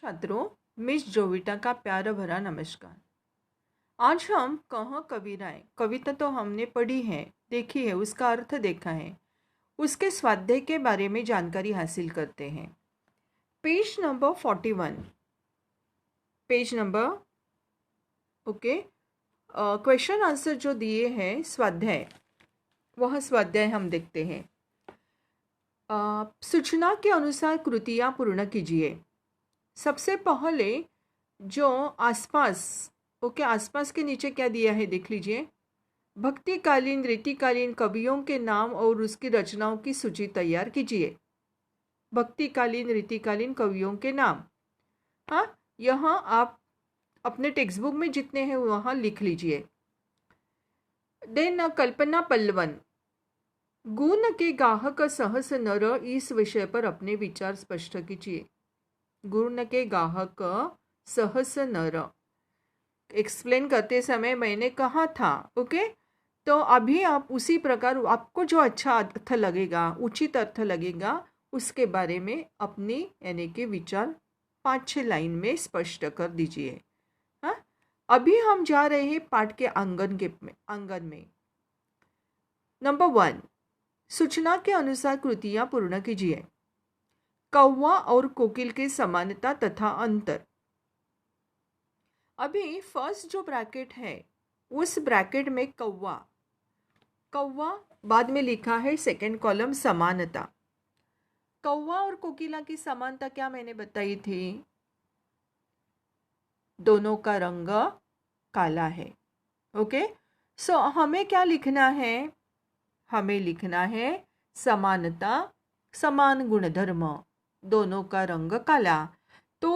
छात्रों, मिस जोविता का प्यार भरा नमस्कार। आज हम कहाँ कविराएं कविता तो हमने पढ़ी है, देखी है, उसका अर्थ देखा है, उसके स्वाध्याय के बारे में जानकारी हासिल करते हैं। Page number 41, page number okay. Question answer जो दिए हैं स्वाध्याय, वह स्वाध्याय हम देखते हैं। सूचना के अनुसार कृतियाँ पूर्ण कीजिए। सबसे पहले जो आसपास, ओके, आसपास के नीचे क्या दिया है देख लीजिए। भक्तिकालीन रीतिकालीन कवियों के नाम और उसकी रचनाओं की सूची तैयार कीजिए। भक्तिकालीन रीतिकालीन कवियों के नाम, हाँ, यहाँ आप अपने टेक्स्ट बुक में जितने हैं वहाँ लिख लीजिए। देन कल्पना पल्लवन, गुण के गाहक सहस नर, इस विषय पर अपने विचार स्पष्ट कीजिए। गुण के गाहक सहस नर एक्सप्लेन करते समय मैंने कहा था, ओके। तो अभी आप उसी प्रकार आपको जो अच्छा अर्थ लगेगा, उचित अर्थ लगेगा, उसके बारे में अपनी यानी कि विचार 5-6 लाइन में स्पष्ट कर दीजिए। हाँ, अभी हम जा रहे हैं पाठ के आंगन में। नंबर 1, सूचना के अनुसार कृतियां पूर्ण कीजिए। कौवा और कोकिल की समानता तथा अंतर। अभी फर्स्ट जो ब्रैकेट है उस ब्रैकेट में कौवा, कौवा बाद में लिखा है सेकंड कॉलम समानता। कौवा और कोकिला की समानता क्या मैंने बताई थी? दोनों का रंग काला है। ओके, सो हमें क्या लिखना है? हमें लिखना है समानता, समान गुणधर्म, दोनों का रंग काला। तो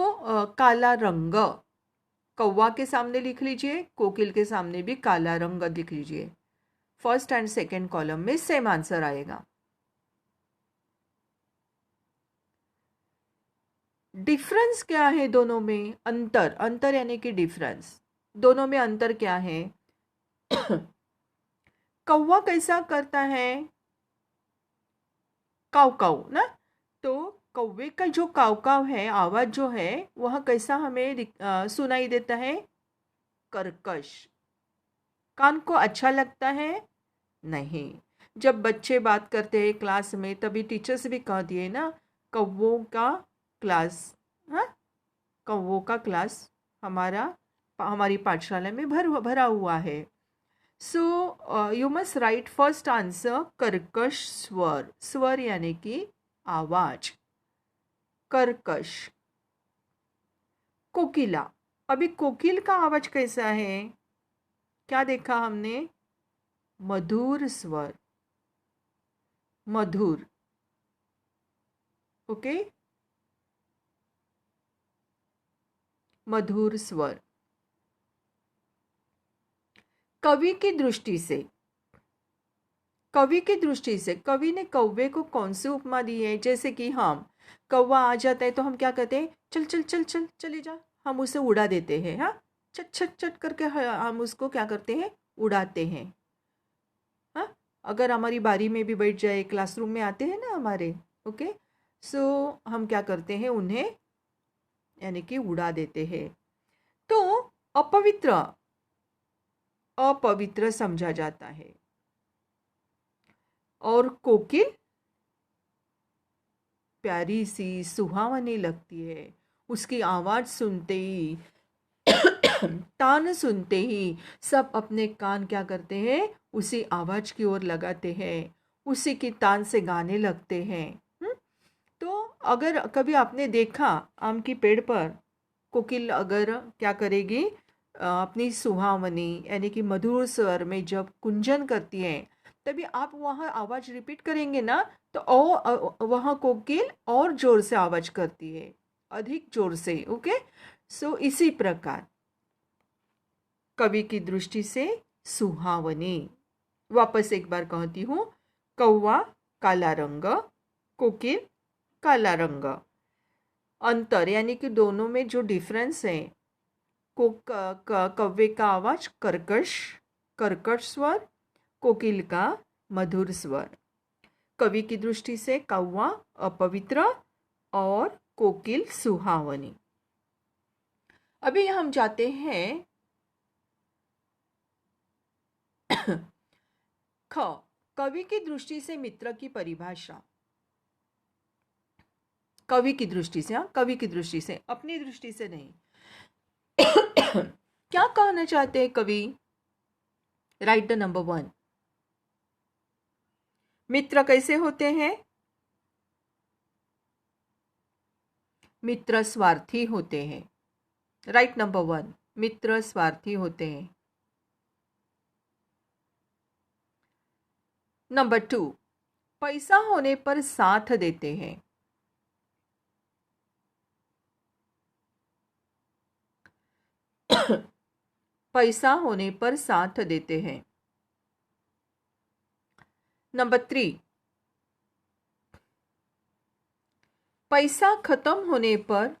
काला रंग कौवा के सामने लिख लीजिए, कोकिल के सामने भी काला रंग लिख लीजिए। फर्स्ट एंड सेकंड कॉलम में सेम आंसर आएगा। डिफरेंस क्या है दोनों में? अंतर, अंतर यानी कि डिफरेंस। दोनों में अंतर क्या है? कौवा कैसा करता है? काव काव ना। तो कौवे का जो काव काव है, आवाज जो है, वह कैसा हमें सुनाई देता है? कर्कश। कान को अच्छा लगता है? नहीं। जब बच्चे बात करते हैं क्लास में, तभी टीचर्स भी कह दिए ना, कौवों का क्लास, हाँ, कौवों का क्लास हमारी पाठशाला में भरा हुआ है। So you must write first answer कर्कश स्वर। स्वर यानी कि आवाज, कर्कश। कोकिला, अभी कोकिल का आवाज कैसा है? क्या देखा हमने? मधुर स्वर, मधुर। ओके, मधुर स्वर। कवि की दृष्टि से, कवि की दृष्टि से कवि ने कौवे को कौन सी उपमा दी है? जैसे कि हम, कौवा आ जाता है तो हम क्या कहते हैं? चल चल चल चल चले जा, हम उसे उड़ा देते हैं। हाँ, चट चट चट करके हम उसको क्या करते हैं? उड़ाते हैं। हाँ, अगर हमारी बारी में भी बैठ जाए, क्लासरूम में आते हैं ना हमारे, ओके, सो हम क्या करते हैं? उन्हें यानी कि उड़ा देते हैं। तो अपवित्र, अपवित्र समझा जाता है। और कोकिल प्यारी सी, सुहावनी लगती है। उसकी आवाज सुनते ही, तान सुनते ही सब अपने कान क्या करते हैं? उसी आवाज की ओर लगाते हैं, उसी की तान से गाने लगते हैं। तो अगर कभी आपने देखा आम की पेड़ पर कोकिल अगर क्या करेगी? अपनी सुहावनी यानी कि मधुर स्वर में जब कुंजन करती है, तभी आप वहाँ आवाज रिपीट करेंगे ना, तो वहाँ कोकिल और जोर से आवाज करती है, अधिक जोर से। ओके, सो इसी प्रकार कवि की दृष्टि से सुहावनी। वापस एक बार कहती हूँ, कौवा काला रंग, कोकिल काला रंग। अंतर यानी कि दोनों में जो डिफरेंस है, कौवे का आवाज कर्कश, कर्कश स्वर, कोकिल का मधुर स्वर। कवि की दृष्टि से कौवा अपवित्र और कोकिल सुहावनी। अभी हम जाते हैं ख, कवि की दृष्टि से मित्र की परिभाषा। कवि की दृष्टि से, हाँ, कवि की दृष्टि से, अपनी दृष्टि से नहीं। क्या कहना चाहते हैं कवि? Right the number 1। मित्र कैसे होते हैं? मित्र स्वार्थी होते हैं। राइट नंबर 1, मित्र स्वार्थी होते हैं। नंबर 2, पैसा होने पर साथ देते हैं। पैसा होने पर साथ देते हैं। नंबर 3, पैसा खत्म होने पर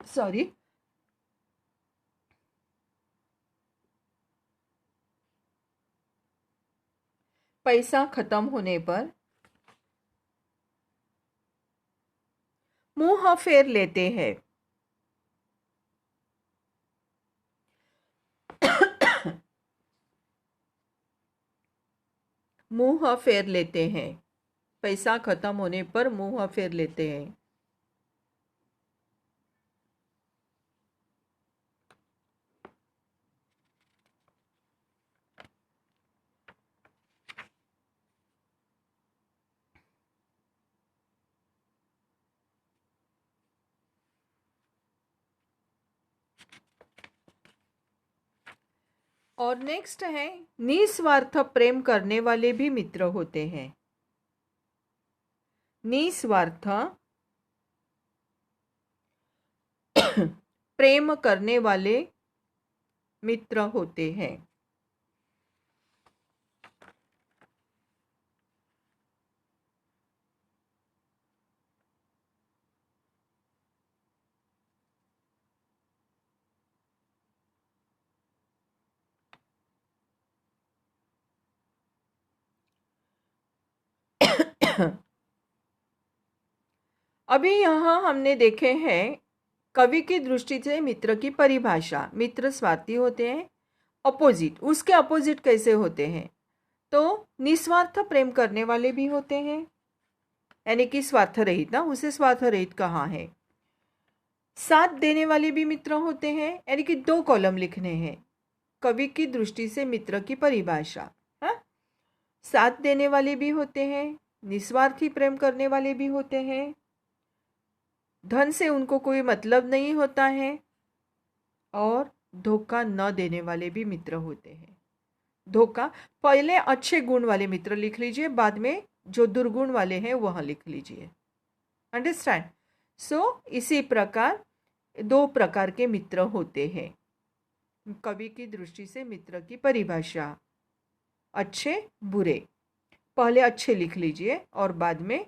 सॉरी, पैसा खत्म होने पर मुंह फेर लेते हैं। मुंह फेर लेते हैं। पैसा खत्म होने पर मुंह फेर लेते हैं। और नेक्स्ट है, निस्वार्थ प्रेम करने वाले भी मित्र होते हैं। निस्वार्थ प्रेम करने वाले मित्र होते हैं। अभी यहाँ हमने देखे हैं कवि की दृष्टि से मित्र की परिभाषा। मित्र स्वार्थी होते हैं। अपोजिट, उसके अपोजिट कैसे होते हैं? तो निस्वार्थ प्रेम करने वाले भी होते हैं, यानी कि स्वार्थ रहित ना, उसे स्वार्थ रहित कहाँ है। साथ देने वाले भी मित्र होते हैं, यानी कि 2 कॉलम लिखने हैं। कवि की दृष्टि से मित्र की परिभाषा, हाँ? साथ देने वाले भी होते हैं, निस्वार्थी प्रेम करने वाले भी होते हैं, धन से उनको कोई मतलब नहीं होता है, और धोखा न देने वाले भी मित्र होते हैं। धोखा, पहले अच्छे गुण वाले मित्र लिख लीजिए, बाद में जो दुर्गुण वाले हैं वह लिख लीजिए। अंडरस्टैंड? सो इसी प्रकार 2 प्रकार के मित्र होते हैं। कवि की दृष्टि से मित्र की परिभाषा, अच्छे बुरे, पहले अच्छे लिख लीजिए और बाद में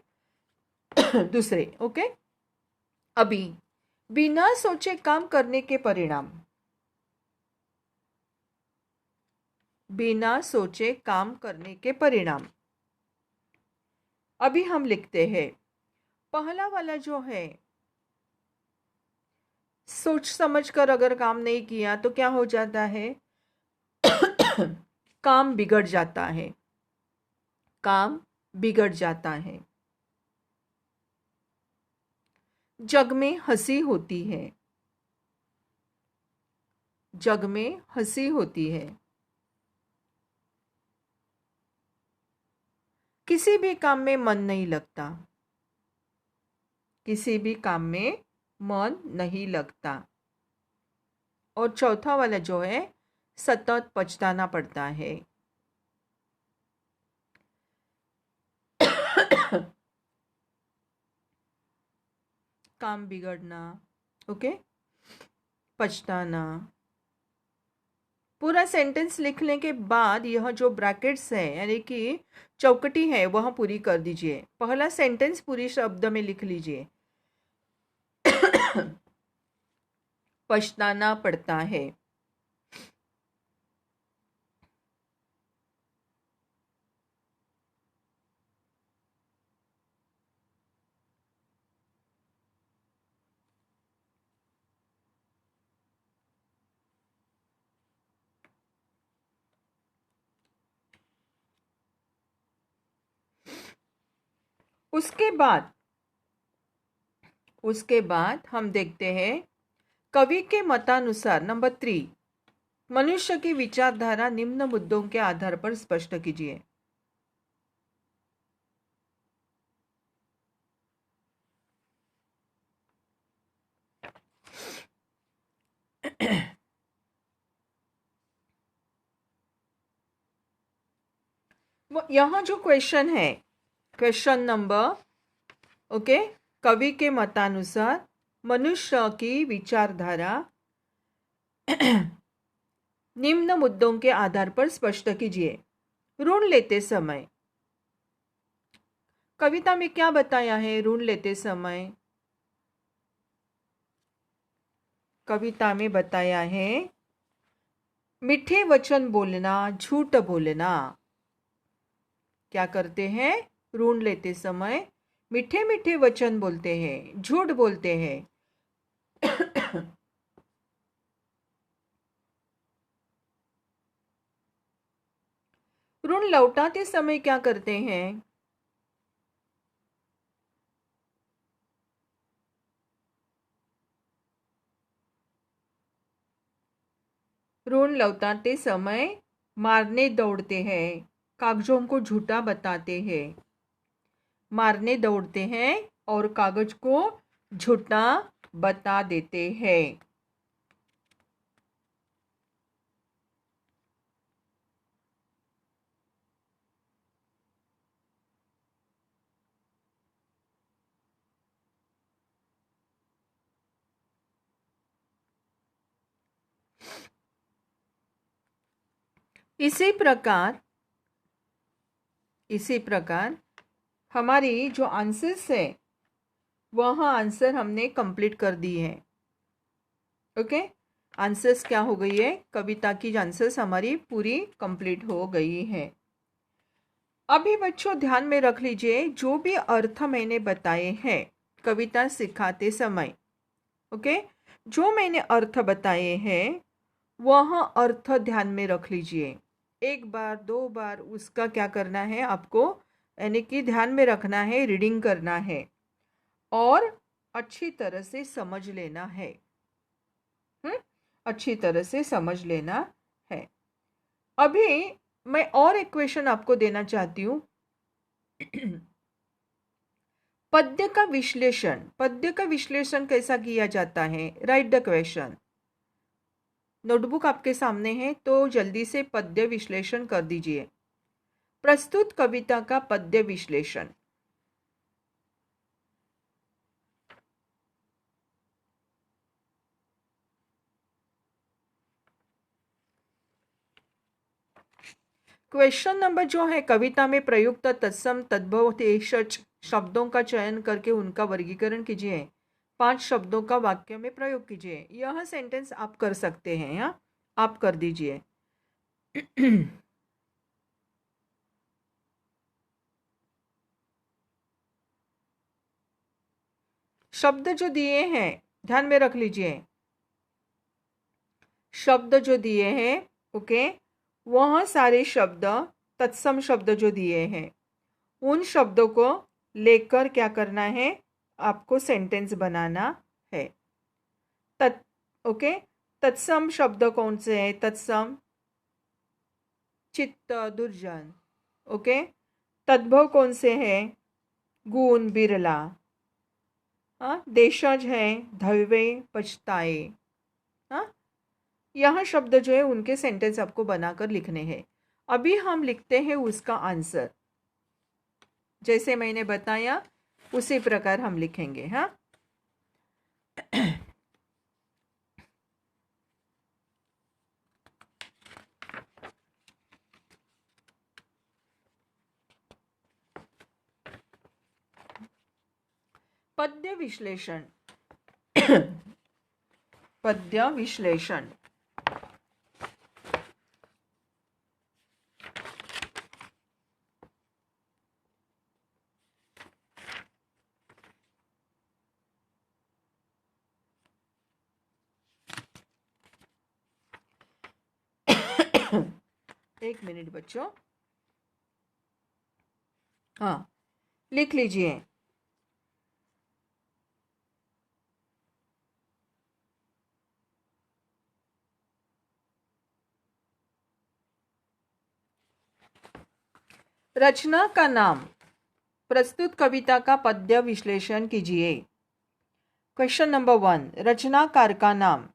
दूसरे। ओके, अभी बिना सोचे काम करने के परिणाम। बिना सोचे काम करने के परिणाम। अभी हम लिखते हैं, पहला वाला जो है, सोच समझ कर अगर काम नहीं किया तो क्या हो जाता है? काम बिगड़ जाता है। काम बिगड़ जाता है। जग में हंसी होती है। जग में हंसी होती है। किसी भी काम में मन नहीं लगता। किसी भी काम में मन नहीं लगता। और चौथा वाला जो है, सतत पछताना पड़ता है। काम बिगड़ना, ओके, पछताना। पूरा सेंटेंस लिखने के बाद यह जो ब्रैकेट्स है, यानी कि चौकटी है, वह पूरी कर दीजिए। पहला सेंटेंस पूरी शब्द में लिख लीजिए। पछताना पड़ता है। उसके बाद हम देखते हैं कवि के मतानुसार नंबर 3, मनुष्य की विचारधारा निम्न मुद्दों के आधार पर स्पष्ट कीजिए। यहाँ जो क्वेश्चन है, क्वेश्चन नंबर ओके, कवि के मतानुसार मनुष्य की विचारधारा निम्न मुद्दों के आधार पर स्पष्ट कीजिए। ऋण लेते समय कविता में क्या बताया है? ऋण लेते समय कविता में बताया है मीठे वचन बोलना, झूठ बोलना। क्या करते हैं? ऋण लेते समय मीठे मीठे वचन बोलते हैं, झूठ बोलते हैं। ऋण लौटाते समय क्या करते हैं? ऋण लौटाते समय मारने दौड़ते हैं, कागजों को झूठा बताते हैं। मारने दौड़ते हैं और कागज को झूठा बता देते हैं। इसी प्रकार हमारी जो आंसर्स है वह आंसर हमने कंप्लीट कर दी है। ओके, आंसर्स क्या हो गई है? कविता की आंसर्स हमारी पूरी कंप्लीट हो गई है। अभी बच्चों ध्यान में रख लीजिए, जो भी अर्थ मैंने बताए हैं कविता सिखाते समय, ओके, जो मैंने अर्थ बताए हैं वह अर्थ ध्यान में रख लीजिए। एक बार 2 बार उसका क्या करना है आपको, यानी कि ध्यान में रखना है, रीडिंग करना है और अच्छी तरह से समझ लेना है। अच्छी तरह से समझ लेना है। अभी मैं और एक क्वेश्चन आपको देना चाहती हूँ। पद्य का विश्लेषण कैसा किया जाता है? Right the question. नोटबुक आपके सामने है तो जल्दी से पद्य विश्लेषण कर दीजिए। प्रस्तुत कविता का पद्य विश्लेषण। क्वेश्चन नंबर जो है, कविता में प्रयुक्त तत्सम तद्भव देशज शब्दों का चयन करके उनका वर्गीकरण कीजिए। 5 शब्दों का वाक्य में प्रयोग कीजिए। यह सेंटेंस आप कर सकते हैं, या आप कर दीजिए। शब्द जो दिए हैं ध्यान में रख लीजिए। शब्द जो दिए हैं, ओके, वह सारे शब्द तत्सम शब्द जो दिए हैं उन शब्दों को लेकर क्या करना है, आपको सेंटेंस बनाना है। ओके, तत्सम शब्द कौन से हैं? तत्सम चित्त दुर्जन। ओके, तद्भव कौन से हैं? गुण बिरला। देशज है धवे पछताए। हाँ, यह शब्द जो है उनके सेंटेंस आपको बनाकर लिखने हैं। अभी हम लिखते हैं उसका आंसर। जैसे मैंने बताया उसी प्रकार हम लिखेंगे। हाँ, पद्य विश्लेषण। पद्य विश्लेषण। एक मिनट बच्चों। हाँ, लिख लीजिए। रचना का नाम, प्रस्तुत कविता का पद्य विश्लेषण कीजिए। क्वेश्चन नंबर 1, रचनाकार का नाम।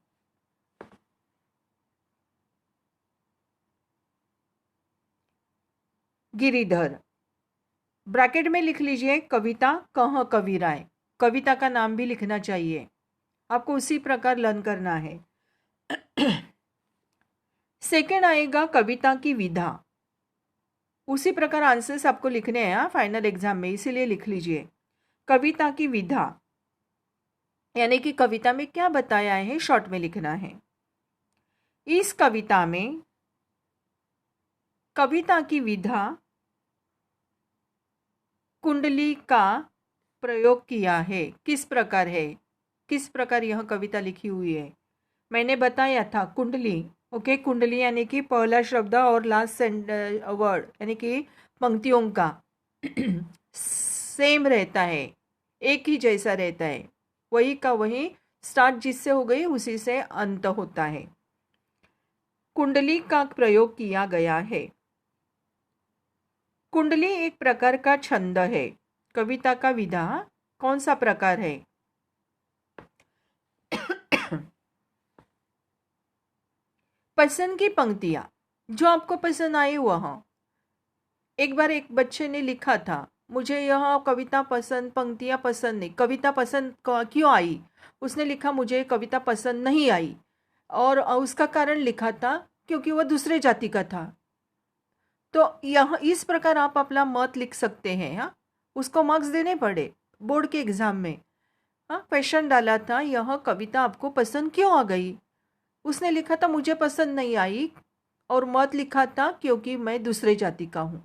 गिरिधर। ब्रैकेट में लिख लीजिए कविता कह कविराय। कविता का नाम भी लिखना चाहिए, आपको उसी प्रकार लर्न करना है। सेकेंड आएगा कविता की विधा। उसी प्रकार आंसर्स आपको लिखने हैं फाइनल एग्जाम में, इसीलिए लिख लीजिए कविता की विधा, यानी कि कविता में क्या बताया है शॉर्ट में लिखना है। इस कविता में कविता की विधा कुंडली का प्रयोग किया है। किस प्रकार है, किस प्रकार यह कविता लिखी हुई है। मैंने बताया था कुंडली, ओके। कुंडली यानी कि पहला शब्द और लास्ट वर्ड यानी कि पंक्तियों का सेम रहता है, एक ही जैसा रहता है, वही का वही स्टार्ट जिससे हो गई उसी से अंत होता है। कुंडली का प्रयोग किया गया है। कुंडली एक प्रकार का छंद है। कविता का विधा कौन सा प्रकार है? पसंद की पंक्तियां, जो आपको पसंद आई वह। एक बार एक बच्चे ने लिखा था, मुझे यह कविता पसंद, पंक्तियां पसंद नहीं। कविता पसंद क्यों आई? उसने लिखा मुझे कविता पसंद नहीं आई, और उसका कारण लिखा था क्योंकि वह दूसरे जाति का था। तो यह इस प्रकार आप अपना मत लिख सकते हैं। हाँ, उसको मार्क्स देने पड़े बोर्ड के एग्जाम में। हाँ, क्वेश्चन डाला था यह कविता आपको पसंद क्यों आ गई? उसने लिखा था मुझे पसंद नहीं आई, और मत लिखा था क्योंकि मैं दूसरे जाति का हूं।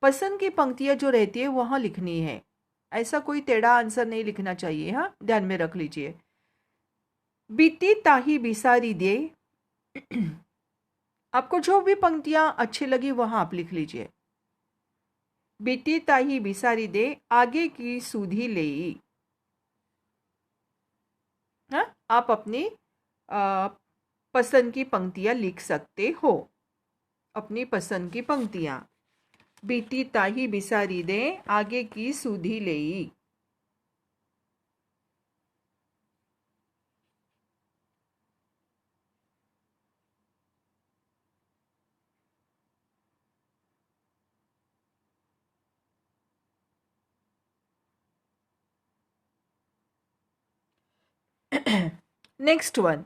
पसंद की पंक्तियां जो रहती है वहां लिखनी है, ऐसा कोई टेढ़ा आंसर नहीं लिखना चाहिए। हाँ, ध्यान में रख लीजिए। बीती ताही बिसारी दे, आपको जो भी पंक्तियां अच्छी लगी वहां आप लिख लीजिए। बीती ताही बिसारी दे, आगे की सुधी लेई। हाँ, आप अपनी पसंद की पंक्तियां लिख सकते हो, अपनी पसंद की पंक्तियां। बीती ताही बिसारी दे, आगे की सुधी लेई। नेक्स्ट वन,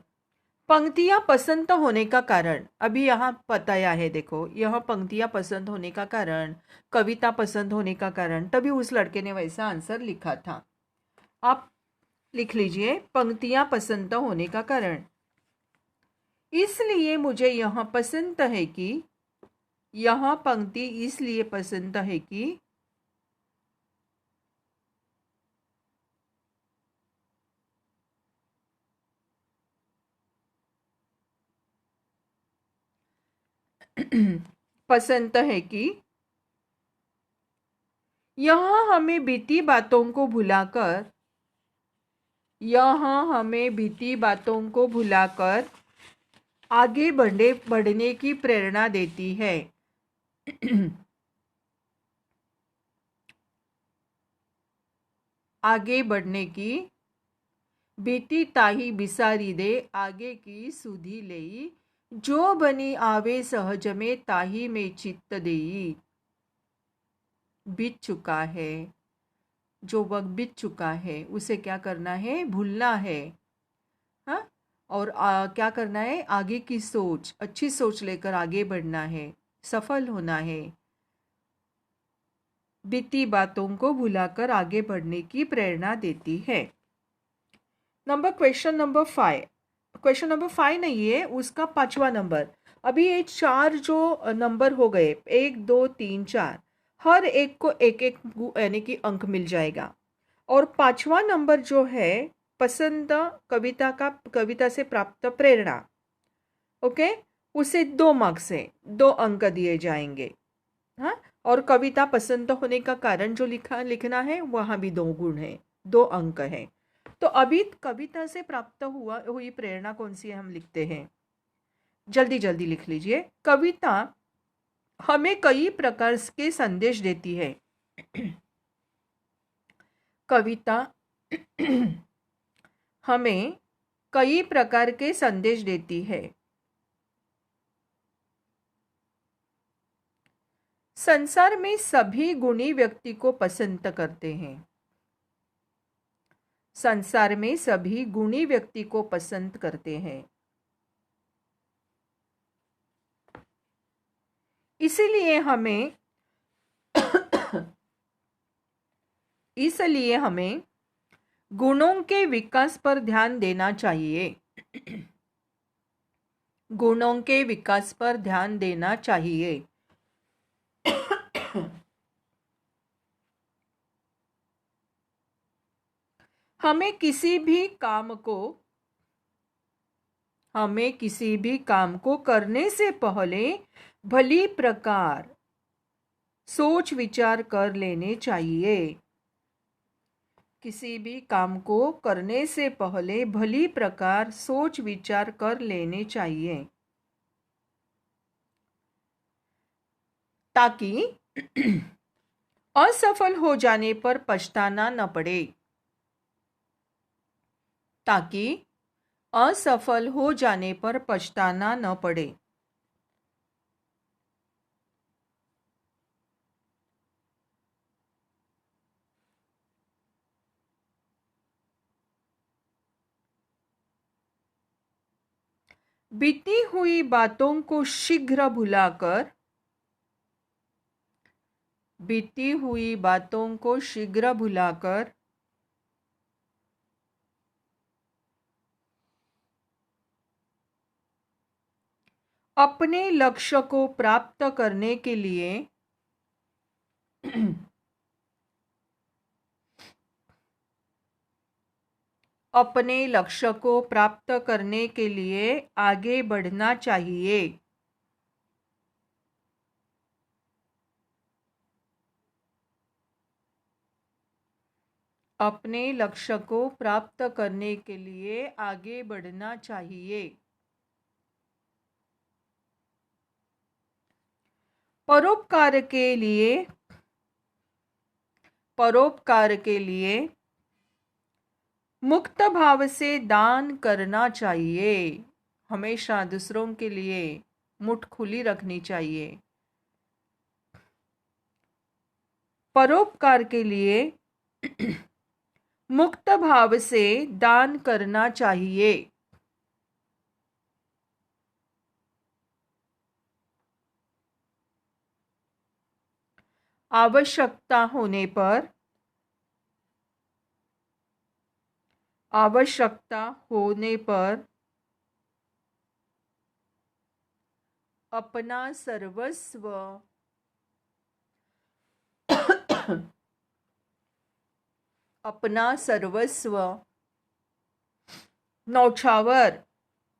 पंक्तियां पसंद होने का कारण। अभी यहाँ बताया है, देखो यह पंक्तियां पसंद होने का कारण, कविता पसंद होने का कारण, तभी उस लड़के ने वैसा आंसर लिखा था। आप लिख लीजिए पंक्तियां पसंद होने का कारण। इसलिए मुझे यह पसंद है कि, यह पंक्ति इसलिए पसंद है कि पसंद है कि यह हमें बीती बातों को भुलाकर, यह हमें बीती बातों को भुलाकर आगे बढ़ने की प्रेरणा देती है। आगे बढ़ने की, बीती ताही बिसारी दे, आगे की सुधी लेई। जो बनी आवे सहज में, ताही में चित्त देई। बीत चुका है, जो वक्त बीत चुका है उसे क्या करना है? भूलना है। हाँ, और क्या करना है? आगे की सोच, अच्छी सोच लेकर आगे बढ़ना है, सफल होना है। बीती बातों को भुलाकर आगे बढ़ने की प्रेरणा देती है। क्वेश्चन नंबर 5, क्वेश्चन नंबर 5 नहीं है, उसका 5वां नंबर। अभी ये 4 जो नंबर हो गए, 1 2 3 4, हर एक को एक एक यानी कि अंक मिल जाएगा। और 5वां नंबर जो है पसंद कविता से प्राप्त प्रेरणा, ओके, उसे 2 मार्क्स है, 2 अंक दिए जाएंगे। हाँ, और कविता पसंद होने का कारण जो लिखना है वहां भी 2 गुण है, 2 अंक है। तो अभी कविता से प्राप्त हुई प्रेरणा कौन सी है हम लिखते हैं, जल्दी जल्दी लिख लीजिए। कविता हमें कई प्रकार के संदेश देती है। कविता हमें कई प्रकार के संदेश देती है। संसार में सभी गुणी व्यक्ति को पसंद करते हैं। संसार में सभी गुणी व्यक्ति को पसंद करते हैं। इसलिए हमें गुणों के विकास पर ध्यान देना चाहिए। गुणों के विकास पर ध्यान देना चाहिए। हमें किसी भी काम को करने से पहले भली प्रकार सोच विचार कर लेने चाहिए। किसी भी काम को करने से पहले भली प्रकार सोच विचार कर लेने चाहिए, ताकि असफल हो जाने पर पछताना न पड़े। ताकि असफल हो जाने पर पछताना न पड़े। बीती हुई बातों को शीघ्र भुलाकर अपने लक्ष्य को प्राप्त करने के लिए आगे बढ़ना चाहिए। अपने लक्ष्य को प्राप्त करने के लिए आगे बढ़ना चाहिए। परोपकार के लिए मुक्त भाव से दान करना चाहिए। हमेशा दूसरों के लिए मुठ खुली रखनी चाहिए। परोपकार के लिए मुक्त भाव से दान करना चाहिए। आवश्यकता होने पर अपना सर्वस्व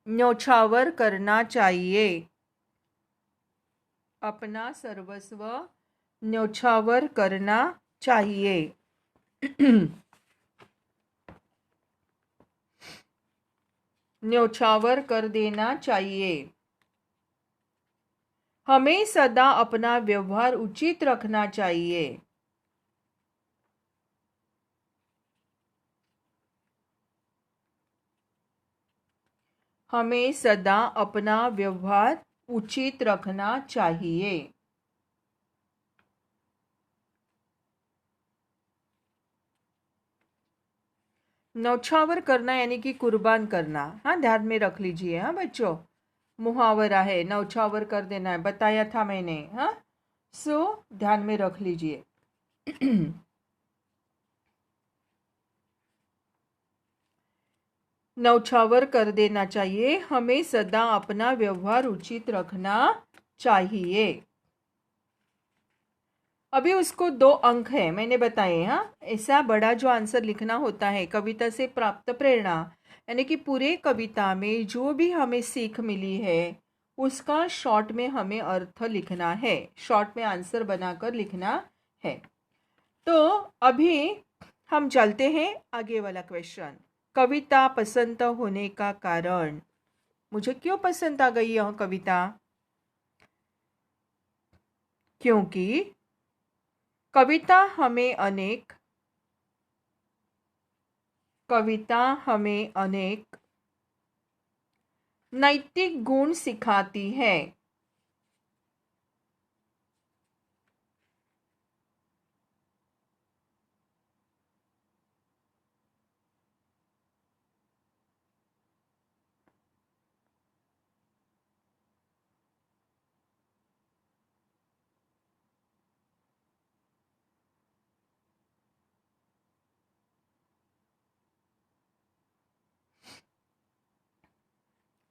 न्यौछावर करना चाहिए। अपना सर्वस्व न्यौछावर करना चाहिए। न्यौछावर कर देना चाहिए। हमें सदा अपना व्यवहार उचित रखना चाहिए। हमें सदा अपना व्यवहार उचित रखना चाहिए। न्यौछावर करना यानी कि कुर्बान करना। हाँ, ध्यान में रख लीजिए। हाँ बच्चों, मुहावरा है, न्यौछावर कर देना है, बताया था मैंने। हाँ, ध्यान में रख लीजिए। न्यौछावर कर देना चाहिए। हमें सदा अपना व्यवहार उचित रखना चाहिए। अभी उसको 2 अंक है, मैंने बताए। हाँ, ऐसा बड़ा जो आंसर लिखना होता है कविता से प्राप्त प्रेरणा, यानी कि पूरे कविता में जो भी हमें सीख मिली है उसका शॉर्ट में हमें अर्थ लिखना है, शॉर्ट में आंसर बनाकर लिखना है। तो अभी हम चलते हैं आगे वाला क्वेश्चन। कविता पसंद होने का कारण। मुझे क्यों पसंद आ गई यह कविता? क्योंकि कविता हमें अनेक नैतिक गुण सिखाती है।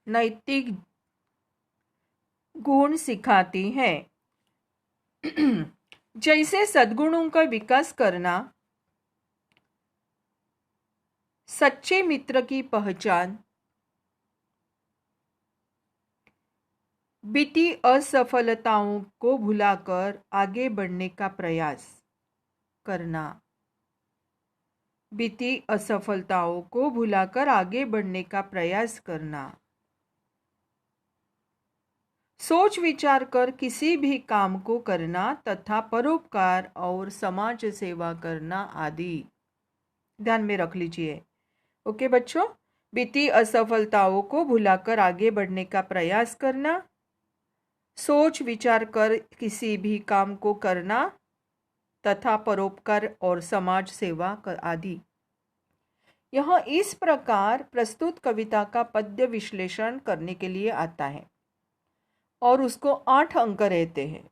नैतिक गुण सिखाती है। जैसे सद्गुणों का विकास करना, सच्चे मित्र की पहचान, बीती असफलताओं को भुलाकर आगे बढ़ने का प्रयास करना, बीती असफलताओं को भुलाकर आगे बढ़ने का प्रयास करना, सोच विचार कर किसी भी काम को करना तथा परोपकार और समाज सेवा करना आदि। ध्यान में रख लीजिए। ओके बच्चों, बीती असफलताओं को भुलाकर आगे बढ़ने का प्रयास करना, सोच विचार कर किसी भी काम को करना तथा परोपकार और समाज सेवा आदि। यह इस प्रकार प्रस्तुत कविता का पद्य विश्लेषण करने के लिए आता है और उसको 8 अंक रहते हैं।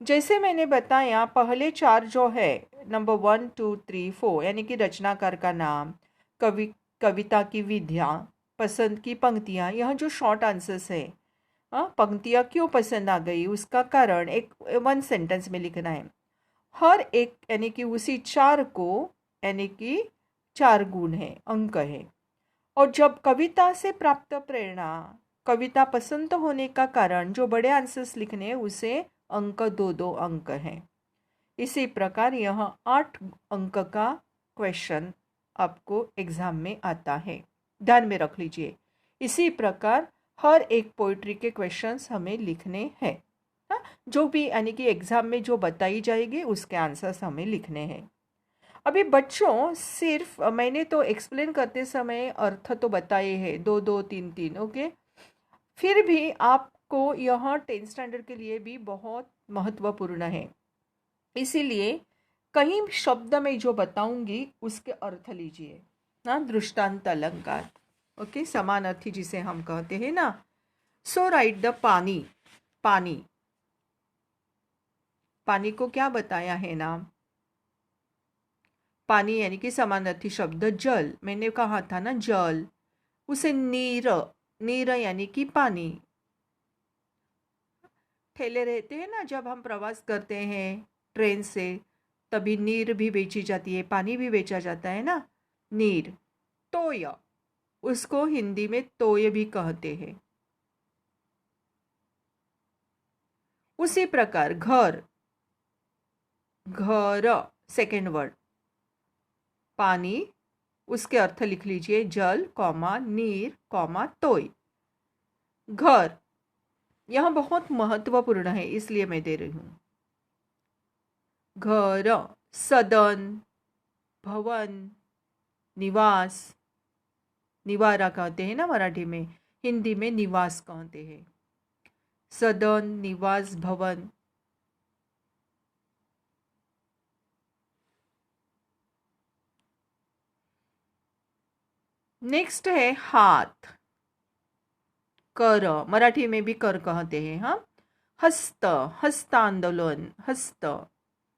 जैसे मैंने बताया, पहले 4 जो है, नंबर 1 2 3 4, यानी कि रचनाकार का नाम, कविता की विधा, पसंद की पंक्तियाँ, यह जो शॉर्ट आंसर्स है, पंक्तियाँ क्यों पसंद आ गई उसका कारण एक 1 सेंटेंस में लिखना है। हर एक यानी कि उसी 4 को, यानी कि 4 गुण है, अंक है। और जब कविता से प्राप्त प्रेरणा, कविता पसंद होने का कारण जो बड़े आंसर्स लिखने हैं, उसे अंक 2-2 अंक हैं। इसी प्रकार यह 8 अंक का क्वेश्चन आपको एग्जाम में आता है, ध्यान में रख लीजिए। इसी प्रकार हर एक पोइट्री के क्वेश्चंस हमें लिखने हैं। जो भी यानी कि एग्जाम में जो बताई जाएगी उसके आंसर्स हमें लिखने हैं। अभी बच्चों, सिर्फ मैंने तो एक्सप्लेन करते समय अर्थ तो बताए हैं, 2-2 3-3, ओके। फिर भी आपको यह 10th स्टैंडर्ड के लिए भी बहुत महत्वपूर्ण है, इसीलिए कहीं शब्द में जो बताऊंगी उसके अर्थ लीजिए ना। दृष्टांत अलंकार, ओके, समानार्थी जिसे हम कहते हैं ना। सो राइट द पानी। पानी, पानी को क्या बताया है नाम? पानी यानी कि समानार्थी शब्द जल, मैंने कहा था ना जल। उसे नीर, नीर यानी कि पानी। ठेले रहते हैं ना, जब हम प्रवास करते हैं ट्रेन से, तभी नीर भी बेची जाती है, पानी भी बेचा जाता है ना, नीर। तोय, उसको हिंदी में तोय भी कहते हैं। उसी प्रकार घर, घर सेकेंड वर्ड, पानी, उसके अर्थ लिख लीजिए, जल कॉमा नीर कॉमा तोय। घर, यह बहुत महत्वपूर्ण है इसलिए मैं दे रही हूं। घर, सदन, भवन, निवास, निवारा कहते हैं ना मराठी में, हिंदी में निवास कहते हैं। सदन, निवास, भवन। नेक्स्ट है हाथ, कर, मराठी में भी कर कहते हैं। हाँ, हस्त, हस्तांदोलन, हस्त,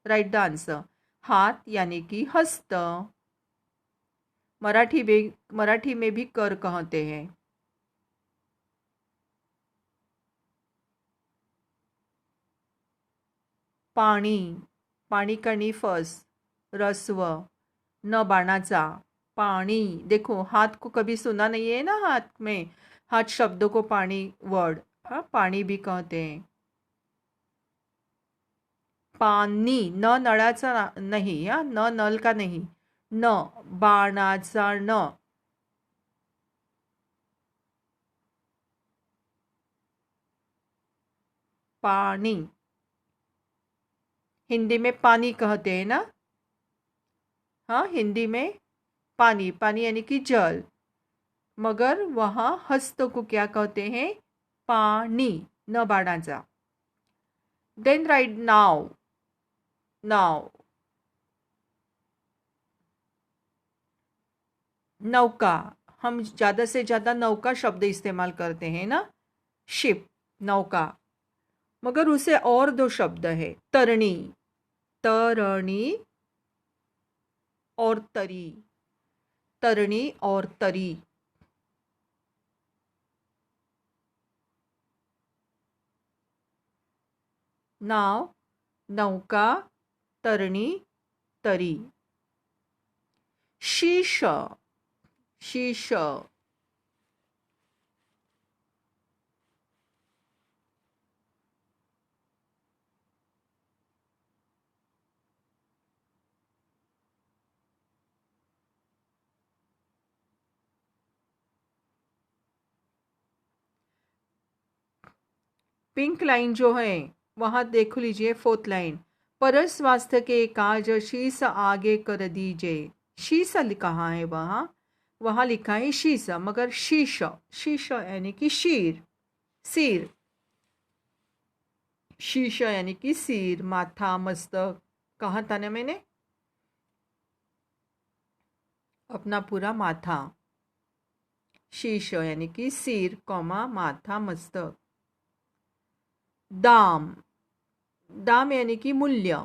राइट द आंसर। हाथ यानी कि हस्त, मराठी में भी कर कहते हैं। पाणी, पाणी कणी फस, रस्व, न बाणाचा, पानी। देखो हाथ को कभी सुना नहीं है ना, हाथ में, हाथ शब्दों को पानी वर्ड, हाँ, पानी भी कहते हैं। पानी, न नळाचा नहीं, हा, न नल का नहीं, न बाणाचा न। पानी, हिंदी में पानी कहते हैं ना। हाँ, हिंदी में पानी, पानी यानी कि जल, मगर वहाँ हस्त को क्या कहते हैं? पानी, न बाळाचा. देन राइट नाव. नाव, नौका. हम ज़्यादा से ज़्यादा नौका शब्द इस्तेमाल करते हैं ना, शिप, नौका. मगर उसे और दो शब्द है, तरणी. तरणी और तरी. तरणी और तरी. नाव, नौका, तरणी, तरी. शीश. शीश, पिंक लाइन जो है वहाँ देख लीजिए, फोर्थ लाइन. पर स्वास्थ्य के काज शीश आगे कर दीजिए. शीश कहाँ है? वहाँ वहाँ लिखा है शीश, मगर शीश, शीश यानी कि शीर, सिर. शीश यानी कि सिर, माथा, मस्तक. कहा था ना मैंने? अपना पूरा माथा. शीश यानी कि सिर, कौमा, माथा, मस्तक. दाम. दाम यानी कि मूल्य.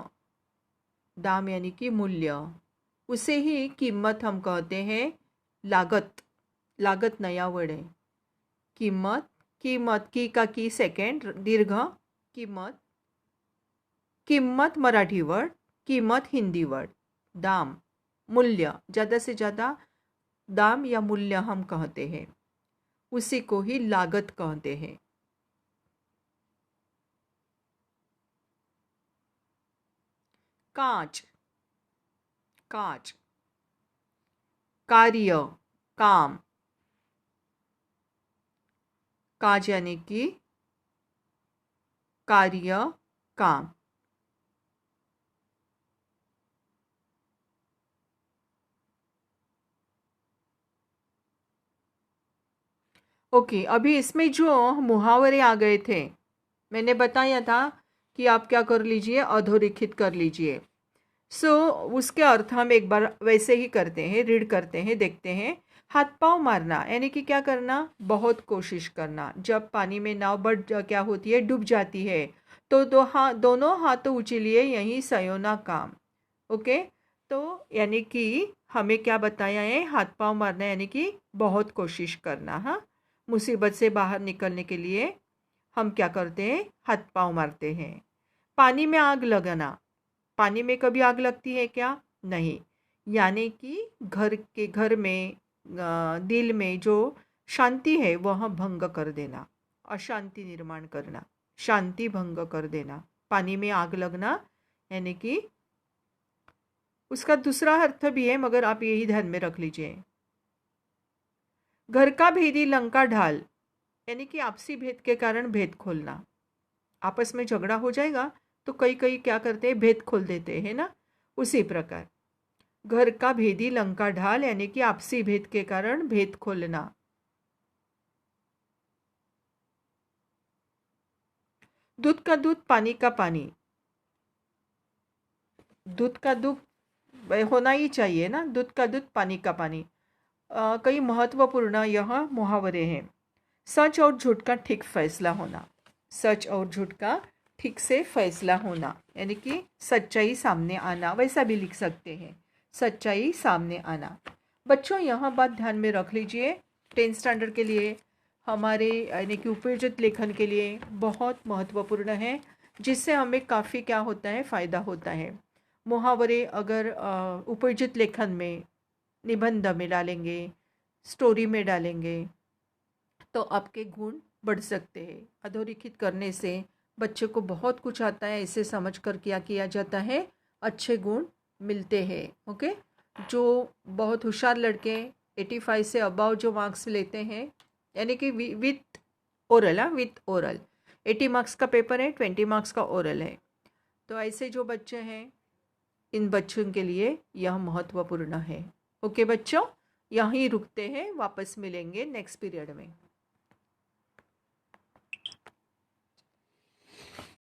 दाम यानी कि मूल्य. उसे ही किम्मत हम कहते हैं. लागत. लागत नया वर्ड है. किम्मत. किंमत, की का की सेकंड दीर्घ. किंमत. किंमत मराठी वर्ड, कीमत हिंदी वर्ड. दाम, मूल्य. ज़्यादा से ज़्यादा दाम या मूल्य हम कहते हैं, उसी को ही लागत कहते हैं. कांच. कांच. कार्य, काम. काज यानी कि कार्य, काम. ओके, अभी इसमें जो मुहावरे आ गए थे, मैंने बताया था कि आप क्या कर लीजिए, अधोरेखित कर लीजिए. सो उसके अर्थ हम एक बार वैसे ही करते हैं, रीड करते हैं, देखते हैं. हाथ पांव मारना यानी कि क्या करना? बहुत कोशिश करना. जब पानी में नाव बढ़ क्या होती है? डूब जाती है, तो दोनों हाथ उछलिए, यही सयोना काम. ओके, तो यानी कि हमें क्या बताया है? हाथ पांव मारना यानी कि बहुत कोशिश करना. हाँ, मुसीबत से बाहर निकलने के लिए हम क्या करते हैं? हाथ पांव मारते हैं. पानी में आग लगाना. पानी में कभी आग लगती है क्या? नहीं. यानी कि घर में दिल में जो शांति है वह भंग कर देना, अशांति निर्माण करना, शांति भंग कर देना. पानी में आग लगना यानी कि उसका दूसरा अर्थ भी है, मगर आप यही ध्यान में रख लीजिए. घर का भेदी लंका ढाल यानी कि आपसी भेद के कारण भेद खोलना. आपस में झगड़ा हो जाएगा तो कई कई क्या करते हैं? भेद खोल देते हैं ना. उसी प्रकार घर का भेदी लंका ढाल यानी कि आपसी भेद के कारण भेद खोलना. दूध का दूध, पानी का पानी. दूध का दूध होना ही चाहिए ना. दूध का दूध, पानी का पानी. कई महत्वपूर्ण यह मुहावरे हैं. सच और झूठ का ठीक फैसला होना. सच और झूठ का ठीक से फैसला होना यानी कि सच्चाई सामने आना, वैसा भी लिख सकते हैं. सच्चाई सामने आना. बच्चों, यह बात ध्यान में रख लीजिए. 10th स्टैंडर्ड के लिए हमारे यानी कि उपयोजित लेखन के लिए बहुत महत्वपूर्ण है, जिससे हमें काफ़ी क्या होता है? फ़ायदा होता है. मुहावरे अगर उपयोजित लेखन में, निबंध में डालेंगे, स्टोरी में डालेंगे, तो आपके गुण बढ़ सकते हैं. अधोरेखित करने से बच्चे को बहुत कुछ आता है. इसे समझ कर क्या किया जाता है? अच्छे गुण मिलते हैं. ओके, जो बहुत होशियार लड़के 85 से अबाव जो मार्क्स लेते हैं, यानी कि with oral, with oral 80 marks का पेपर है, 20 मार्क्स का ओरल है, तो ऐसे जो बच्चे हैं, इन बच्चों के लिए यह महत्वपूर्ण है। ओके बच्चों, यहीं रुकते हैं, वापस मिलेंगे नेक्स्ट पीरियड में।